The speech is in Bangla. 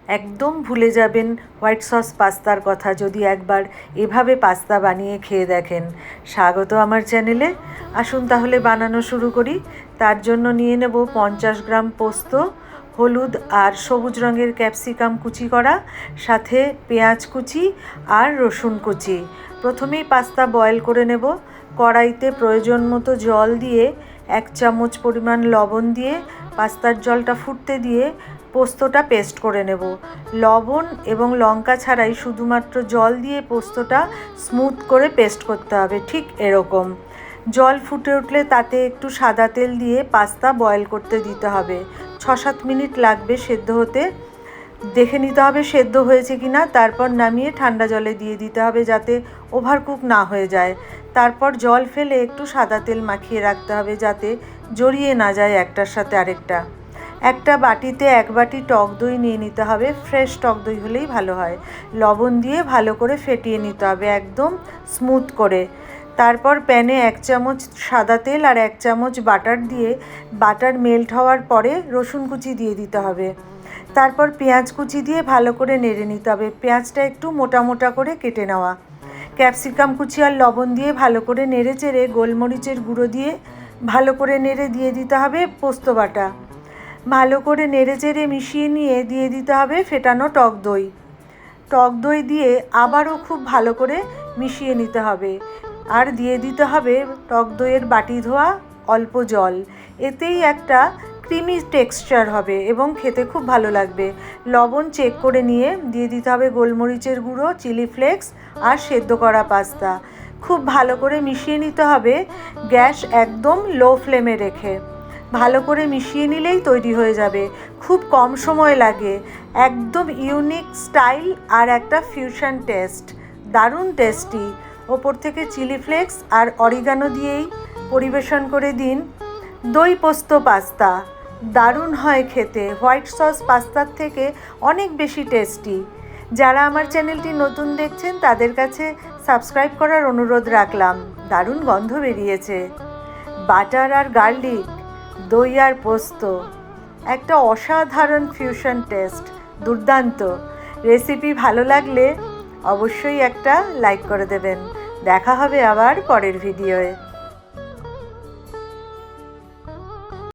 একদম ভুলে যাবেন হোয়াইট সস পাস্তার কথা যদি একবার এভাবে পাস্তা বানিয়ে খেয়ে দেখেন। স্বাগত আমার চ্যানেলে। আসুন তাহলে বানানো শুরু করি। তার জন্য নিয়ে নেব 50 গ্রাম পোস্ত, হলুদ আর সবুজ রঙের ক্যাপসিকাম কুচি করা, সাথে পেঁয়াজ কুচি আর রসুন কুচি। প্রথমেই পাস্তা বয়েল করে নেব। কড়াইতে প্রয়োজন মতো জল দিয়ে 1 চামচ পরিমাণ লবণ দিয়ে পাস্তার জলটা ফুটতে দিয়ে পোস্তটা পেস্ট করে নেব। লবণ এবং লঙ্কা ছাড়াই শুধুমাত্র জল দিয়ে পোস্তটা স্মুথ করে পেস্ট করতে হবে, ঠিক এরকম। জল ফুটে উঠলে তাতে একটু সাদা তেল দিয়ে পাস্তা বয়েল করতে দিতে হবে। 6-7 মিনিট লাগবে সেদ্ধ হতে। দেখে নিতে হবে সেদ্ধ হয়েছে কি না, তারপর নামিয়ে ঠান্ডা জলে দিয়ে দিতে হবে যাতে ওভারকুক না হয়ে যায়। তারপর জল ফেলে একটু সাদা তেল মাখিয়ে রাখতে হবে যাতে জড়িয়ে না যায় একটার সাথে আরেকটা। একটা বাটিতে 1 বাটি টক দই নিয়ে নিতে হবে। ফ্রেশ টক দই হলেই ভালো হয়। লবণ দিয়ে ভালো করে ফেটিয়ে নিতে হবে একদম স্মুথ করে। তারপর প্যানে 1 চামচ সাদা তেল আর 1 চামচ বাটার দিয়ে বাটার মেল্ট হওয়ার পরে রসুন কুচি দিয়ে দিতে হবে। তারপর পেঁয়াজ কুচি দিয়ে ভালো করে নেড়ে নিতে হবে। পেঁয়াজটা একটু মোটা মোটা করে কেটে নেওয়া। ক্যাপসিকাম কুচি আর লবণ দিয়ে ভালো করে নেড়ে চেড়ে গোলমরিচের গুঁড়ো দিয়ে ভালো করে নেড়ে দিয়ে দিতে হবে পোস্ত বাটা। ভালো করে নেড়ে চেড়ে মিশিয়ে নিয়ে দিয়ে দিতে হবে ফেটানো টক দই। টক দই দিয়ে আবারও খুব ভালো করে মিশিয়ে নিতে হবে। আর দিয়ে দিতে হবে টক দইয়ের বাটি ধোয়া অল্প জল। এতেই একটা ক্রিমি টেক্সচার হবে এবং খেতে খুব ভালো লাগবে। লবণ চেক করে নিয়ে দিয়ে দিতে হবে গোলমরিচের গুঁড়ো, চিলি ফ্লেক্স আর সেদ্ধ করা পাস্তা। খুব ভালো করে মিশিয়ে নিতে হবে, গ্যাস একদম লো ফ্লেমে রেখে। ভালো করে মিশিয়ে নিলেই তৈরি হয়ে যাবে। খুব কম সময় লাগে। একদম ইউনিক স্টাইল আর একটা ফিউশন টেস্ট। দারুণ টেস্টি। ওপর থেকে চিলি ফ্লেক্স আর অরিগানো দিয়েই পরিবেশন করে দিন দই পোস্ত পাস্তা। দারুণ হয় খেতে। হোয়াইট সস পাস্তার থেকে অনেক বেশি টেস্টি। যারা আমার চ্যানেলটি নতুন দেখছেন তাদের কাছে সাবস্ক্রাইব করার অনুরোধ রাখলাম। দারুণ গন্ধ বেরিয়েছে। বাটার আর গার্লিক, দই আর পোস্ত, একটা অসাধারণ ফিউশন টেস্ট। দুর্দান্ত। রেসিপি ভালো লাগলে অবশ্যই একটা লাইক করে দেবেন। দেখা হবে আবার পরের ভিডিওয়ে।